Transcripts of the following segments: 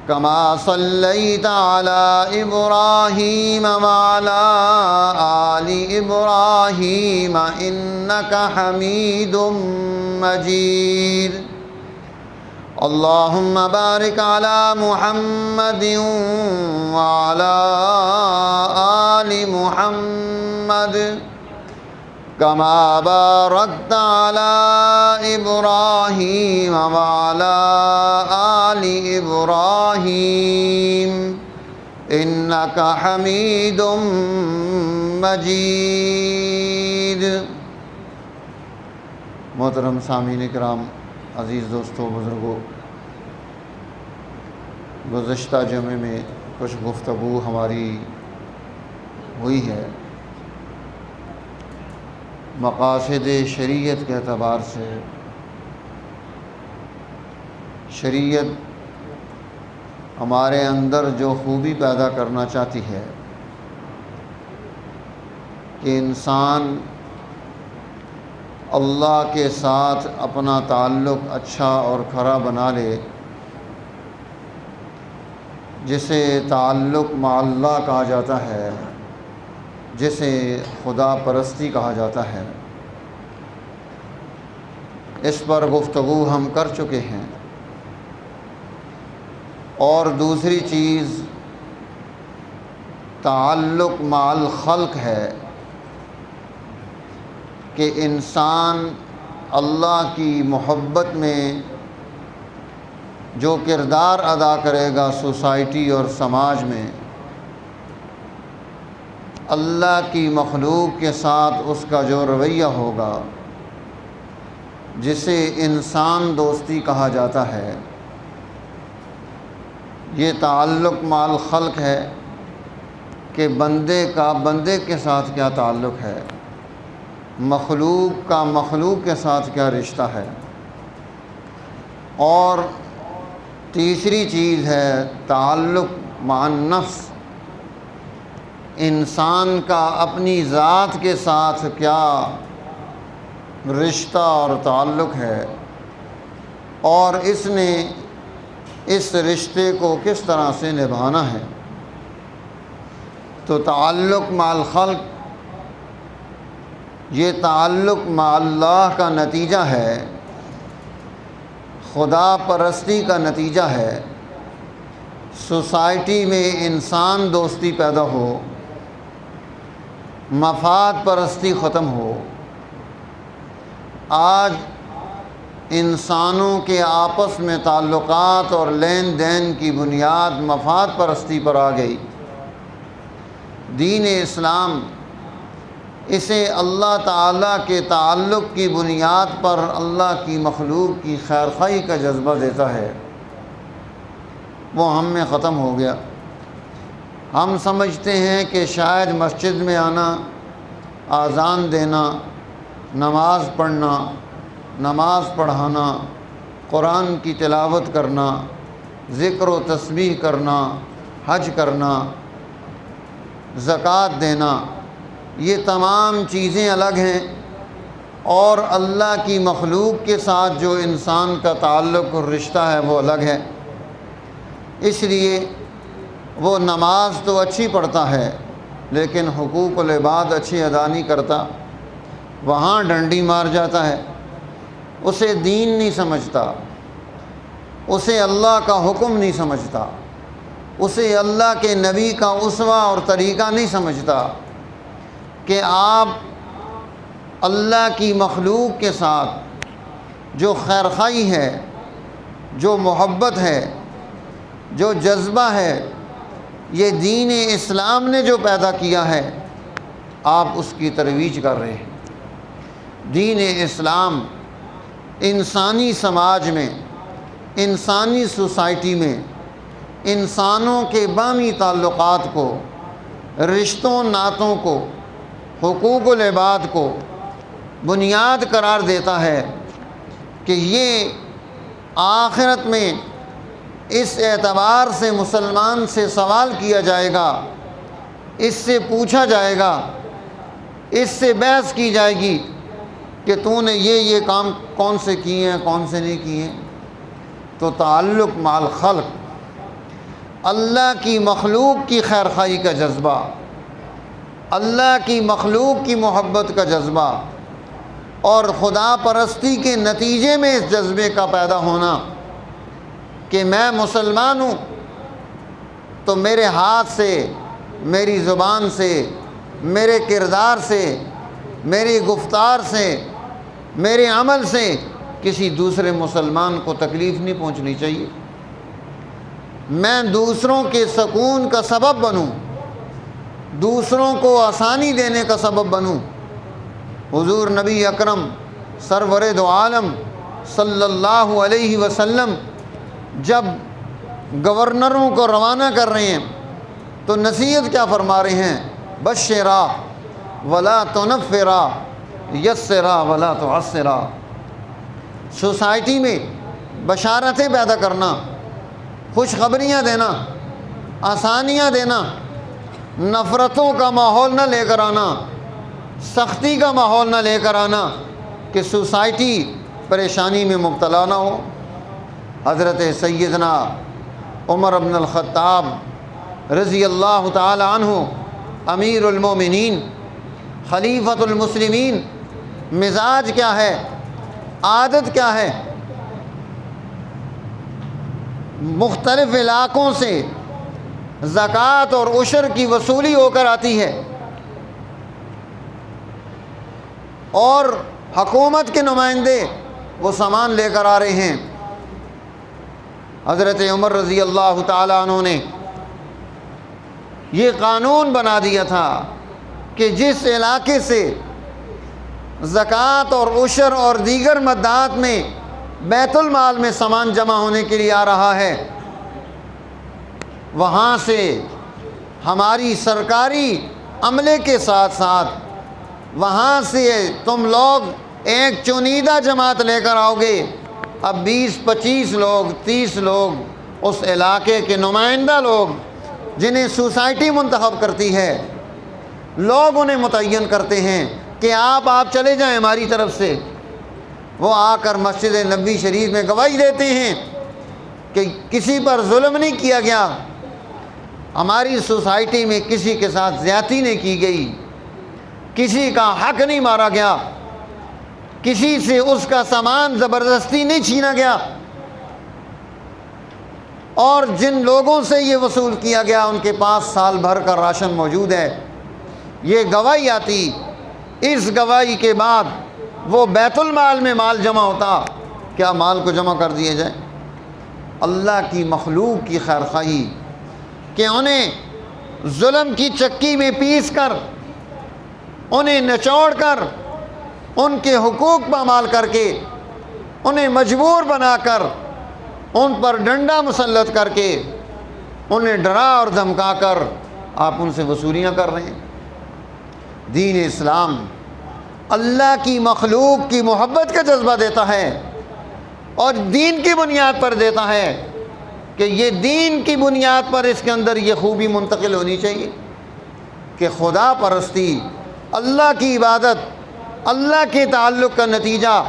كما صليت على إبراهيم وعلى آل إبراهيم إنك حميد مجيد. اللهم بارك على محمد وعلى آل محمد كما باركت على إبراهيم وعلى آل إبراهيم إنك حميد مجيد. محترم سامعین کرام، عزیز دوستوں، بزرگوں، گزشتہ جمعے میں کچھ گفتگو ہماری ہوئی ہے مقاصد شریعت کے اعتبار سے. شریعت ہمارے اندر جو خوبی پیدا کرنا چاہتی ہے کہ انسان اللہ کے ساتھ اپنا تعلق اچھا اور کھرا بنا لے، جسے تعلق مع اللہ کہا جاتا ہے، جسے خدا پرستی کہا جاتا ہے. اس پر گفتگو ہم کر چکے ہیں. اور دوسری چیز تعلق مع الخلق ہے کہ انسان اللہ کی محبت میں جو کردار ادا کرے گا سوسائٹی اور سماج میں، اللہ کی مخلوق کے ساتھ اس کا جو رویہ ہوگا، جسے انسان دوستی کہا جاتا ہے، یہ تعلق مع الخلق ہے کہ بندے کا بندے کے ساتھ کیا تعلق ہے، مخلوق کا مخلوق کے ساتھ کیا رشتہ ہے. اور تیسری چیز ہے تعلق مع النفس، انسان کا اپنی ذات کے ساتھ کیا رشتہ اور تعلق ہے، اور اس نے اس رشتے کو کس طرح سے نبھانا ہے. تو تعلق مع الخلق یہ تعلق مع اللہ کا نتیجہ ہے، خدا پرستی کا نتیجہ ہے. سوسائٹی میں انسان دوستی پیدا ہو، مفاد پرستی ختم ہو. آج انسانوں کے آپس میں تعلقات اور لین دین کی بنیاد مفاد پرستی پر آ گئی. دین اسلام اسے اللہ تعالیٰ کے تعلق کی بنیاد پر اللہ کی مخلوق کی خیر خواہی کا جذبہ دیتا ہے. وہ ہم میں ختم ہو گیا. ہم سمجھتے ہیں کہ شاید مسجد میں آنا، اذان دینا، نماز پڑھنا، نماز پڑھانا، قرآن کی تلاوت کرنا، ذکر و تسبیح کرنا، حج کرنا، زکوٰۃ دینا، یہ تمام چیزیں الگ ہیں، اور اللہ کی مخلوق کے ساتھ جو انسان کا تعلق اور رشتہ ہے وہ الگ ہے. اس لیے وہ نماز تو اچھی پڑھتا ہے لیکن حقوق العباد اچھی ادا نہیں کرتا، وہاں ڈنڈی مار جاتا ہے. اسے دین نہیں سمجھتا، اسے اللہ کا حکم نہیں سمجھتا، اسے اللہ کے نبی کا اسوہ اور طریقہ نہیں سمجھتا کہ آپ اللہ کی مخلوق کے ساتھ جو خیرخواہی ہے، جو محبت ہے، جو جذبہ ہے، یہ دین اسلام نے جو پیدا کیا ہے، آپ اس کی ترویج کر رہے ہیں. دین اسلام انسانی سماج میں، انسانی سوسائٹی میں انسانوں کے باہمی تعلقات کو، رشتوں ناتوں کو، حقوق العباد کو بنیاد قرار دیتا ہے کہ یہ آخرت میں اس اعتبار سے مسلمان سے سوال کیا جائے گا، اس سے پوچھا جائے گا، اس سے بحث کی جائے گی کہ تو نے یہ کام کون سے کیے ہیں، کون سے نہیں کیے. تو تعلق مع الخلق اللہ کی مخلوق کی خیر خواہی کا جذبہ، اللہ کی مخلوق کی محبت کا جذبہ، اور خدا پرستی کے نتیجے میں اس جذبے کا پیدا ہونا کہ میں مسلمان ہوں تو میرے ہاتھ سے، میری زبان سے، میرے کردار سے، میری گفتار سے، میرے عمل سے کسی دوسرے مسلمان کو تکلیف نہیں پہنچنی چاہیے۔ میں دوسروں کے سکون کا سبب بنوں، دوسروں کو آسانی دینے کا سبب بنوں۔ حضور نبی اکرم سرور دو عالم صلی اللہ علیہ وسلم جب گورنروں کو روانہ کر رہے ہیں تو نصیحت کیا فرما رہے ہیں؟ بشرا ولا تنفرا، یسرا ولا تعسرا۔ سوسائٹی میں بشارتیں پیدا کرنا، خوشخبریاں دینا، آسانیاں دینا، نفرتوں کا ماحول نہ لے کر آنا، سختی کا ماحول نہ لے کر آنا کہ سوسائٹی پریشانی میں مبتلا نہ ہو۔ حضرت سیدنا عمر بن الخطاب رضی اللہ تعالی عنہ امیر المومنین خلیفۃ المسلمین، مزاج کیا ہے، عادت کیا ہے؟ مختلف علاقوں سے زکوٰۃ اور عشر کی وصولی ہو کر آتی ہے، اور حکومت کے نمائندے وہ سامان لے کر آ رہے ہیں۔ حضرت عمر رضی اللہ تعالیٰ عنہ نے یہ قانون بنا دیا تھا کہ جس علاقے سے زکوٰۃ اور عشر اور دیگر مدات میں بیت المال میں سامان جمع ہونے کے لیے آ رہا ہے، وہاں سے ہماری سرکاری عملے کے ساتھ ساتھ وہاں سے تم لوگ ایک چنیدہ جماعت لے کر آؤ گے۔ اب 20-25 لوگ، 30 لوگ اس علاقے کے نمائندہ لوگ جنہیں سوسائٹی منتخب کرتی ہے، لوگ انہیں متعین کرتے ہیں کہ آپ چلے جائیں ہماری طرف سے۔ وہ آ کر مسجد نبوی شریف میں گواہی دیتے ہیں کہ کسی پر ظلم نہیں کیا گیا، ہماری سوسائٹی میں کسی کے ساتھ زیادتی نہیں کی گئی، کسی کا حق نہیں مارا گیا، کسی سے اس کا سامان زبردستی نہیں چھینا گیا، اور جن لوگوں سے یہ وصول کیا گیا ان کے پاس سال بھر کا راشن موجود ہے۔ یہ گواہی آتی، اس گواہی کے بعد وہ بیت المال میں مال جمع ہوتا، کیا مال کو جمع کر دیے جائے۔ اللہ کی مخلوق کی خیرخواہی کہ انہیں ظلم کی چکی میں پیس کر، انہیں نچوڑ کر، ان کے حقوق پامال کر کے، انہیں مجبور بنا کر، ان پر ڈنڈا مسلط کر کے، انہیں ڈرا اور دھمکا کر آپ ان سے وصولیاں کر رہے ہیں۔ دین اسلام اللہ کی مخلوق کی محبت کا جذبہ دیتا ہے، اور دین کی بنیاد پر دیتا ہے کہ یہ دین کی بنیاد پر اس کے اندر یہ خوبی منتقل ہونی چاہیے کہ خدا پرستی، اللہ کی عبادت، اللہ کے تعلق کا نتیجہ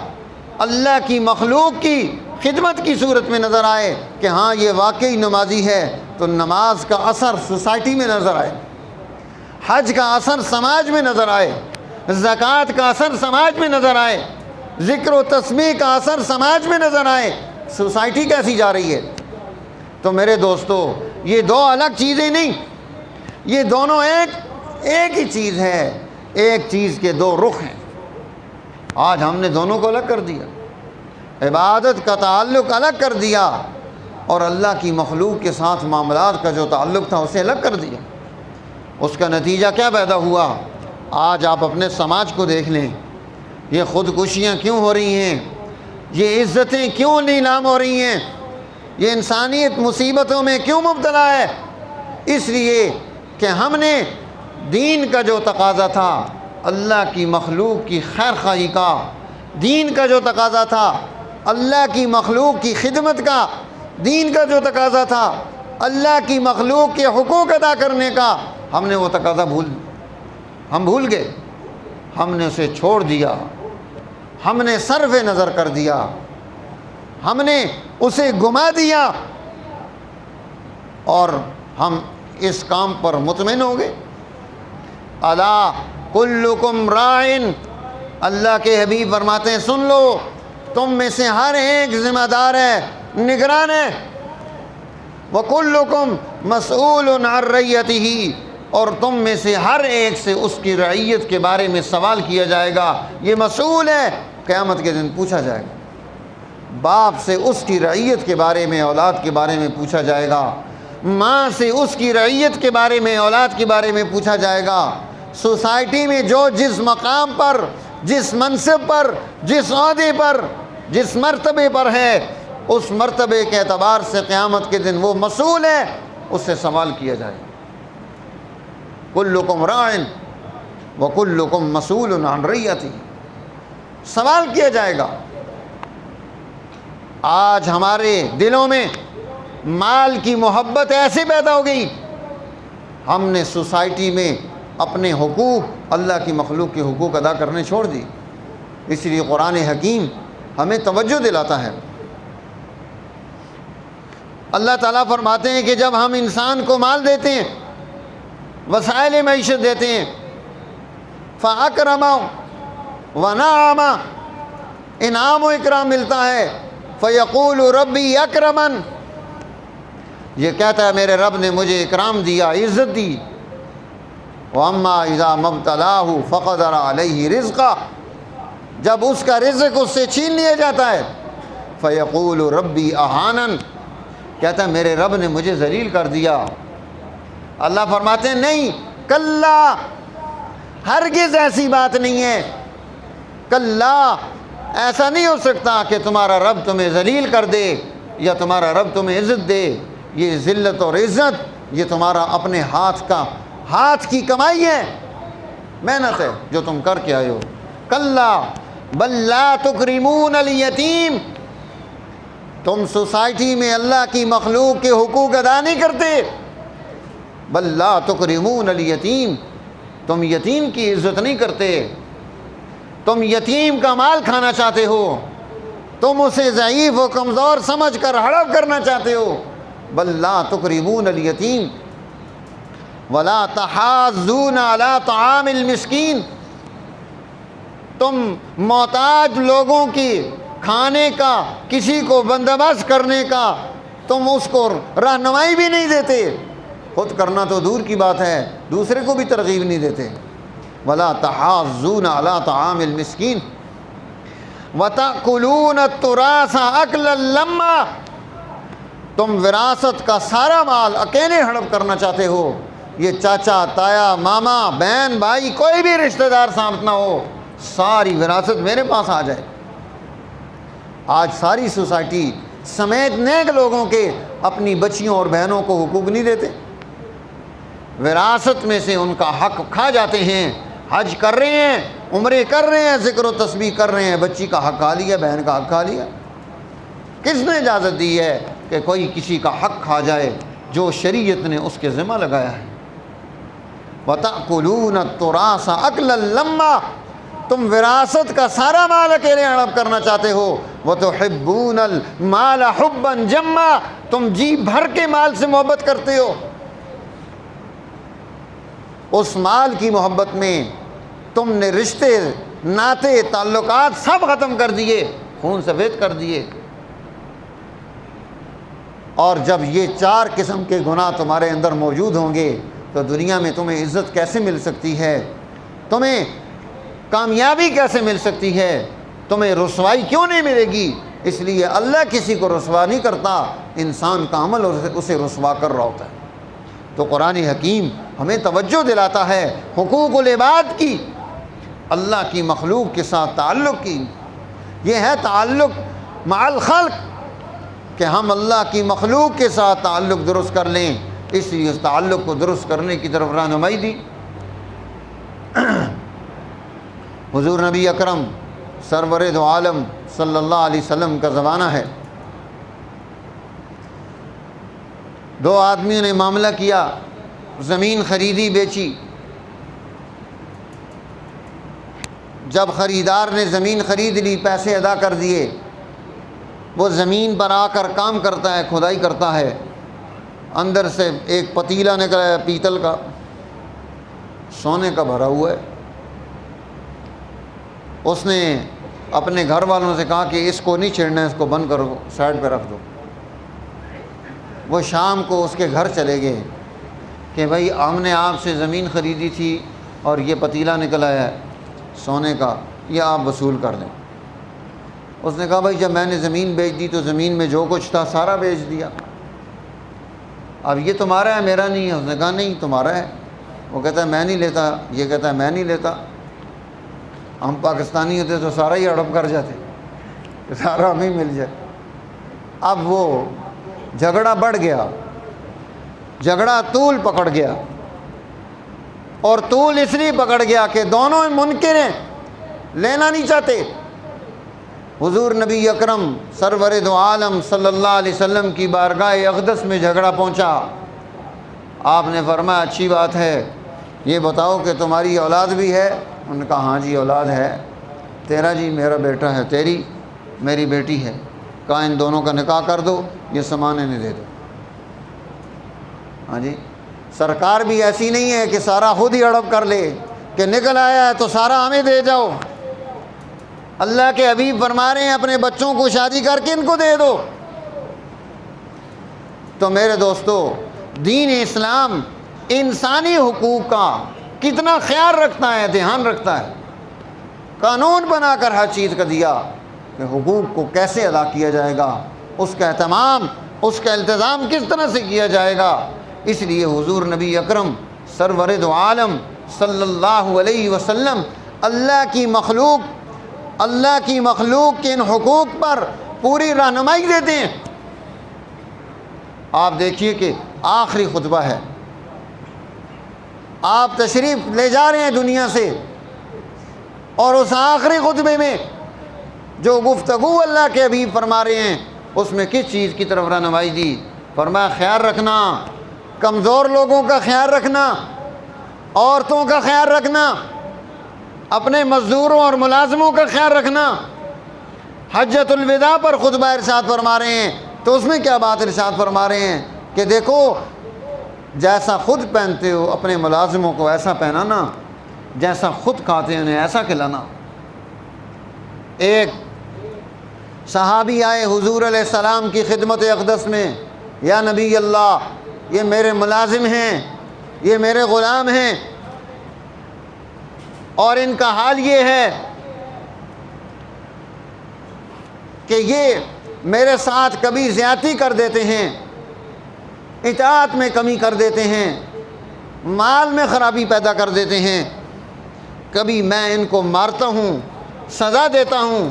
اللہ کی مخلوق کی خدمت کی صورت میں نظر آئے کہ ہاں یہ واقعی نمازی ہے، تو نماز کا اثر سوسائٹی میں نظر آئے، حج کا اثر سماج میں نظر آئے، زکوٰۃ کا اثر سماج میں نظر آئے، ذکر و تسمیح کا اثر سماج میں نظر آئے۔ سوسائٹی کیسی جا رہی ہے؟ تو میرے دوستو، یہ دو الگ چیزیں نہیں، یہ دونوں ایک ہی چیز ہے، ایک چیز کے دو رخ ہیں۔ آج ہم نے دونوں کو الگ کر دیا، عبادت کا تعلق الگ کر دیا، اور اللہ کی مخلوق کے ساتھ معاملات کا جو تعلق تھا اسے الگ کر دیا۔ اس کا نتیجہ کیا پیدا ہوا؟ آج آپ اپنے سماج کو دیکھ لیں، یہ خودکشیاں کیوں ہو رہی ہیں، یہ عزتیں کیوں نیلام ہو رہی ہیں، یہ انسانیت مصیبتوں میں کیوں مبتلا ہے؟ اس لیے کہ ہم نے دین کا جو تقاضا تھا، اللہ کی مخلوق کی خیر خواہی کا، دین کا جو تقاضا تھا، اللہ کی مخلوق کی خدمت کا، دین کا جو تقاضا تھا، اللہ کی مخلوق کے حقوق ادا کرنے کا، ہم نے وہ تقاضا بھول گئے، ہم نے اسے چھوڑ دیا، ہم نے صرف نظر کر دیا، ہم نے اسے گما دیا۔ اور ہم اس کام پر مطمئن ہوں گے۔ الا کلکم راعٍ، اللہ کے حبیب فرماتے ہیں سن لو، تم میں سے ہر ایک ذمہ دار ہے، نگران ہے۔ وَكُلُّكُمْ مَسْئُولٌ عَنْ رَعِّيَّتِهِ، اور تم میں سے ہر ایک سے اس کی رعیت کے بارے میں سوال کیا جائے گا۔ یہ مسئول ہے، قیامت کے دن پوچھا جائے گا۔ باپ سے اس کی رعیت کے بارے میں، اولاد کے بارے میں پوچھا جائے گا۔ ماں سے اس کی رعیت کے بارے میں، اولاد کے بارے میں پوچھا جائے گا۔ سوسائٹی میں جو جس مقام پر، جس منصب پر، جس عہدے پر، جس مرتبے پر ہے، اس مرتبے کے اعتبار سے قیامت کے دن وہ مسئول ہے، اس سے سوال کیا جائے گا۔ کلکم راعٍ وکلکم مسئول عن رعیتہ، سوال کیا جائے گا۔ آج ہمارے دلوں میں مال کی محبت ایسے پیدا ہو گئی، ہم نے سوسائٹی میں اپنے حقوق، اللہ کی مخلوق کے حقوق ادا کرنے چھوڑ دی۔ اس لیے قرآن حکیم ہمیں توجہ دلاتا ہے۔ اللہ تعالیٰ فرماتے ہیں کہ جب ہم انسان کو مال دیتے ہیں، وسائل معیشت دیتے ہیں، فَأَكْرَمَ وَنَعَمَ، انعام و اکرام ملتا ہے، فَيَقُولُ رَبِّي أَكْرَمَنِ، یہ کہتا ہے میرے رب نے مجھے اکرام دیا، عزت دی۔ وَأَمَّا إِذَا مَا ابْتَلَاهُ فَقَدَرَ عَلَيْهِ رِزْقَهُ، جب اس کا رزق اس سے چھین لیا جاتا ہے، فَيَقُولُ رَبِّي أَهَانَنِ، کہتا ہے میرے رب نے مجھے ذلیل کر دیا۔ اللہ فرماتے ہیں نہیں، کلا، ہرگز ایسی بات نہیں ہے، کلا، ایسا نہیں ہو سکتا کہ تمہارا رب تمہیں ذلیل کر دے یا تمہارا رب تمہیں عزت دے۔ یہ ذلت اور عزت یہ تمہارا اپنے ہاتھ کی کمائی ہے، محنت ہے جو تم کر کے آئے ہو۔ کلا بل لا تکرمون الیتیم، تم سوسائٹی میں اللہ کی مخلوق کے حقوق ادا نہیں کرتے۔ بل لا تکرمون الیتیم، تم یتیم کی عزت نہیں کرتے، تم یتیم کا مال کھانا چاہتے ہو، تم اسے ضعیف و کمزور سمجھ کر ہڑپ کرنا چاہتے ہو۔ بل لا تکرمون الیتیم ولا تحاضون علی طعام المسکین، تم محتاج لوگوں کی کھانے کا، کسی کو بندوبست کرنے کا، تم اس کو رہنمائی بھی نہیں دیتے، خود کرنا تو دور کی بات ہے، دوسرے کو بھی ترغیب نہیں دیتے۔ ولا تحاضون علی طعام المسکین وتأکلون التراث اکلا لما، تم وراثت کا سارا مال اکیلے ہڑپ کرنا چاہتے ہو۔ یہ چاچا، تایا، ماما، بہن، بھائی، کوئی بھی رشتہ دار سامنے نہ ہو، ساری وراثت میرے پاس آ جائے۔ آج ساری سوسائٹی سمیت نیک لوگوں کے اپنی بچیوں اور بہنوں کو حقوق نہیں دیتے، وراثت میں سے ان کا حق کھا جاتے ہیں۔ حج کر رہے ہیں، عمرے کر رہے ہیں، ذکر و تسبیح کر رہے ہیں، بچی کا حق کھا لیا، بہن کا حق کھا لیا۔ کس نے اجازت دی ہے کہ کوئی کسی کا حق کھا جائے؟ جو شریعت نے اس کے ذمہ لگایا ہے۔ وَتَأْكُلُونَ التُّرَاثَ أَكْلًا لَمًّا، تم وراثت کا سارا مال اکیلے ہڑپ کرنا چاہتے ہو۔ وَتُحِبُّونَ الْمَالَ حُبًّا جَمًّا، تم جی بھر کے مال سے محبت کرتے ہو۔ اس مال کی محبت میں تم نے رشتے، ناطے، تعلقات سب ختم کر دیے، خون سفید کر دیے۔ اور جب یہ چار قسم کے گناہ تمہارے اندر موجود ہوں گے تو دنیا میں تمہیں عزت کیسے مل سکتی ہے؟ تمہیں کامیابی کیسے مل سکتی ہے؟ تمہیں رسوائی کیوں نہیں ملے گی؟ اس لیے اللہ کسی کو رسوا نہیں کرتا، انسان کا عمل اسے رسوا کر رہا ہوتا ہے۔ تو قرآن حکیم ہمیں توجہ دلاتا ہے حقوق العباد کی، اللہ کی مخلوق کے ساتھ تعلق کی۔ یہ ہے تعلق مع الخلق، کہ ہم اللہ کی مخلوق کے ساتھ تعلق درست کر لیں، اس لیے اس تعلق کو درست کرنے کی طرف رہنمائی دی۔ حضور نبی اکرم سرور دو عالم صلی اللہ علیہ وسلم کا زمانہ ہے، دو آدمیوں نے معاملہ کیا، زمین خریدی بیچی۔ جب خریدار نے زمین خرید لی، پیسے ادا کر دیے، وہ زمین پر آ کر کام کرتا ہے، کھدائی کرتا ہے، اندر سے ایک پتیلا نکلا ہے پیتل کا، سونے کا بھرا ہوا ہے۔ اس نے اپنے گھر والوں سے کہا کہ اس کو نہیں چھیڑنا، اس کو بند کرو، سائڈ پہ رکھ دو۔ وہ شام کو اس کے گھر چلے گئے کہ بھائی ہم نے آپ سے زمین خریدی تھی اور یہ پتیلا نکلا ہے سونے کا، یہ آپ وصول کر دیں۔ اس نے کہا بھائی جب میں نے زمین بیچ دی تو زمین میں جو کچھ تھا سارا بیچ دیا، اب یہ تمہارا ہے میرا نہیں ہے۔ اس نے کہا نہیں تمہارا ہے۔ وہ کہتا ہے میں نہیں لیتا، یہ کہتا ہے میں نہیں لیتا۔ ہم پاکستانی ہوتے تو سارا ہی ہڑپ کر جاتے کہ سارا ہمیں مل جائے۔ اب وہ جھگڑا بڑھ گیا، جھگڑا طول پکڑ گیا، اور طول اس لیے پکڑ گیا کہ دونوں منکر ہیں، لینا نہیں چاہتے۔ حضور نبی اکرم سرور دو عالم صلی اللہ علیہ وسلم کی بارگاہ اقدس میں جھگڑا پہنچا۔ آپ نے فرمایا اچھی بات ہے، یہ بتاؤ کہ تمہاری اولاد بھی ہے؟ انہوں نے کہا ہاں جی اولاد ہے۔ تیرا جی میرا بیٹا ہے، تیری میری بیٹی ہے۔ کہا ان دونوں کا نکاح کر دو، یہ سامان انہیں دے دو۔ ہاں جی، سرکار بھی ایسی نہیں ہے کہ سارا خود ہی ہڑپ کر لے کہ نکل آیا ہے تو سارا ہمیں دے جاؤ۔ اللہ کے حبیب فرما رہے ہیں اپنے بچوں کو شادی کر کے ان کو دے دو۔ تو میرے دوستو، دین اسلام انسانی حقوق کا کتنا خیال رکھتا ہے، دھیان رکھتا ہے۔ قانون بنا کر ہر چیز کا دیا کہ حقوق کو کیسے ادا کیا جائے گا، اس کا اہتمام، اس کا التزام کس طرح سے کیا جائے گا۔ اس لیے حضور نبی اکرم سرور دو عالم صلی اللہ علیہ وسلم اللہ کی مخلوق کے ان حقوق پر پوری رہنمائی دیتے ہیں۔ آپ دیکھیے کہ آخری خطبہ ہے، آپ تشریف لے جا رہے ہیں دنیا سے، اور اس آخری خطبے میں جو گفتگو اللہ کے حبیب فرما رہے ہیں اس میں کس چیز کی طرف رہنمائی دی؟ فرمایا خیال رکھنا، کمزور لوگوں کا خیال رکھنا، عورتوں کا خیال رکھنا، اپنے مزدوروں اور ملازموں کا خیال رکھنا۔ حجۃ الوداع پر خطبہ ارشاد فرما رہے ہیں تو اس میں کیا بات ارشاد فرما رہے ہیں کہ دیکھو جیسا خود پہنتے ہو اپنے ملازموں کو ایسا پہنانا، جیسا خود کھاتے ہیں انہیں ایسا کھلانا۔ ایک صحابی آئے حضور علیہ السلام کی خدمت اقدس میں، یا نبی اللہ یہ میرے ملازم ہیں، یہ میرے غلام ہیں، اور ان کا حال یہ ہے کہ یہ میرے ساتھ کبھی زیادتی کر دیتے ہیں، اطاعت میں کمی کر دیتے ہیں، مال میں خرابی پیدا کر دیتے ہیں، کبھی میں ان کو مارتا ہوں، سزا دیتا ہوں،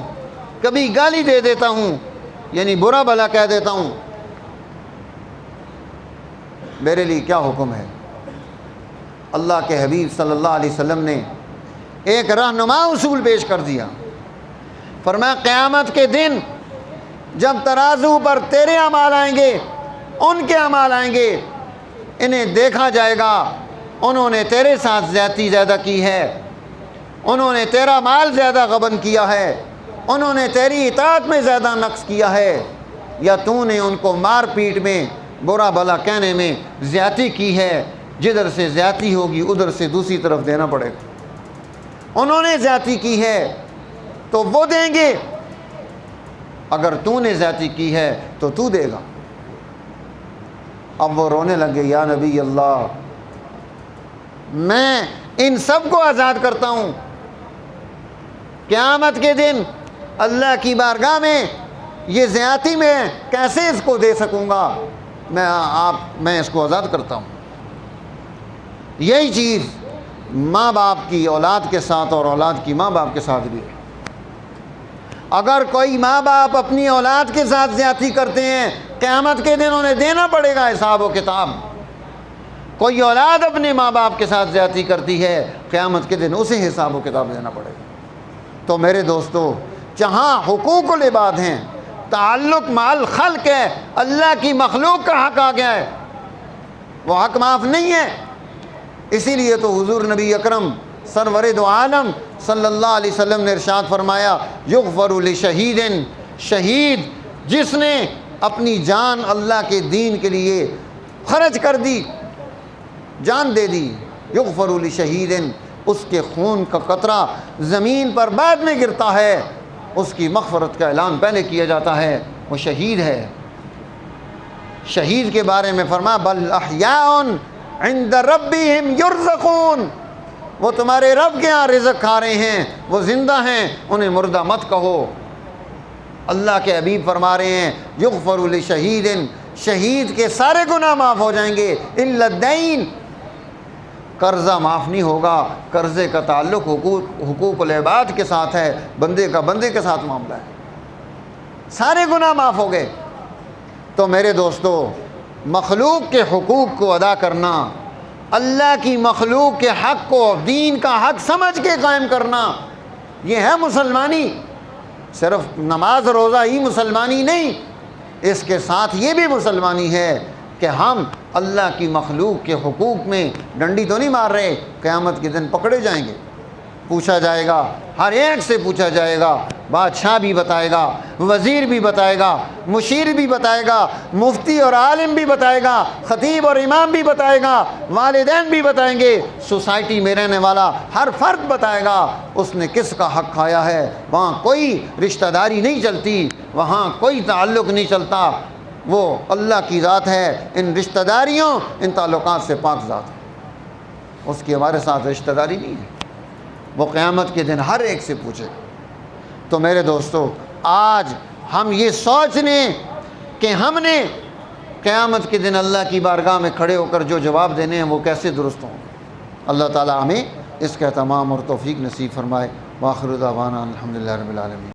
کبھی گالی دے دیتا ہوں، یعنی برا بھلا کہہ دیتا ہوں۔ میرے لیے کیا حکم ہے؟ اللہ کے حبیب صلی اللہ علیہ وسلم نے ایک رہنما اصول پیش کر دیا۔ فرمایا قیامت کے دن جب ترازو پر تیرے اعمال آئیں گے، ان کے اعمال آئیں گے، انہیں دیکھا جائے گا انہوں نے تیرے ساتھ زیادتی زیادہ کی ہے، انہوں نے تیرا مال زیادہ غبن کیا ہے، انہوں نے تیری اطاعت میں زیادہ نقص کیا ہے، یا تو نے ان کو مار پیٹ میں برا بھلا کہنے میں زیادتی کی ہے۔ جدھر سے زیادتی ہوگی ادھر سے دوسری طرف دینا پڑے گا۔ انہوں نے زیادتی کی ہے تو وہ دیں گے، اگر تو نے زیادتی کی ہے تو تو دے گا۔ اب وہ رونے لگے، یا نبی اللہ میں ان سب کو آزاد کرتا ہوں، قیامت کے دن اللہ کی بارگاہ میں یہ زیادتی میں کیسے اس کو دے سکوں گا؟ میں اس کو آزاد کرتا ہوں۔ یہی چیز ماں باپ کی اولاد کے ساتھ اور اولاد کی ماں باپ کے ساتھ بھی ہے۔ اگر کوئی ماں باپ اپنی اولاد کے ساتھ زیادتی کرتے ہیں، قیامت کے دن انہیں دینا پڑے گا حساب و کتاب۔ کوئی اولاد اپنے ماں باپ کے ساتھ زیادتی کرتی ہے، قیامت کے دن اسے حساب و کتاب دینا پڑے گا۔ تو میرے دوستو، جہاں حقوق العباد ہیں، تعلق مال خلق ہے، اللہ کی مخلوق کا حق آ گیا ہے، وہ حق معاف نہیں ہے۔ اسی لیے تو حضور نبی اکرم سرور دو عالم صلی اللہ علیہ وسلم نے ارشاد فرمایا، یغفر لشہید، شہید جس نے اپنی جان اللہ کے دین کے لیے خرچ کر دی، جان دے دی، یغفر لشہید، اس کے خون کا قطرہ زمین پر بعد میں گرتا ہے، اس کی مغفرت کا اعلان پہلے کیا جاتا ہے، وہ شہید ہے۔ شہید کے بارے میں فرمایا بل احیاء عند ربہم یرزقون، وہ تمہارے رب کے ہاں رزق کھا رہے ہیں، وہ زندہ ہیں، انہیں مردہ مت کہو۔ اللہ کے حبیب فرما رہے ہیں یغفر لشہید، شہید کے سارے گناہ معاف ہو جائیں گے، الا الدین، قرضہ معاف نہیں ہوگا۔ قرضے کا تعلق حقوق العباد کے ساتھ ہے، بندے کا بندے کے ساتھ معاملہ ہے، سارے گناہ معاف ہو گئے۔ تو میرے دوستو، مخلوق کے حقوق کو ادا کرنا، اللہ کی مخلوق کے حق کو دین کا حق سمجھ کے قائم کرنا، یہ ہے مسلمانی۔ صرف نماز روزہ ہی مسلمانی نہیں، اس کے ساتھ یہ بھی مسلمانی ہے کہ ہم اللہ کی مخلوق کے حقوق میں ڈنڈی تو نہیں مار رہے۔ قیامت کے دن پکڑے جائیں گے، پوچھا جائے گا، ہر ایک سے پوچھا جائے گا، بادشاہ بھی بتائے گا، وزیر بھی بتائے گا، مشیر بھی بتائے گا، مفتی اور عالم بھی بتائے گا، خطیب اور امام بھی بتائے گا، والدین بھی بتائیں گے، سوسائٹی میں رہنے والا ہر فرد بتائے گا اس نے کس کا حق کھایا ہے۔ وہاں کوئی رشتہ داری نہیں چلتی، وہاں کوئی تعلق نہیں چلتا، وہ اللہ کی ذات ہے، ان رشتہ داریوں ان تعلقات سے پاک ذات ہے، اس کی ہمارے ساتھ رشتہ داری نہیں ہے۔ وہ قیامت کے دن ہر ایک سے پوچھے۔ تو میرے دوستو، آج ہم یہ سوچ لیں کہ ہم نے قیامت کے دن اللہ کی بارگاہ میں کھڑے ہو کر جو جواب دینے ہیں وہ کیسے درست ہوں۔ اللہ تعالیٰ ہمیں اس کا اہتمام اور توفیق نصیب فرمائے۔ وآخر دعوانا الحمدللہ رب العالمین۔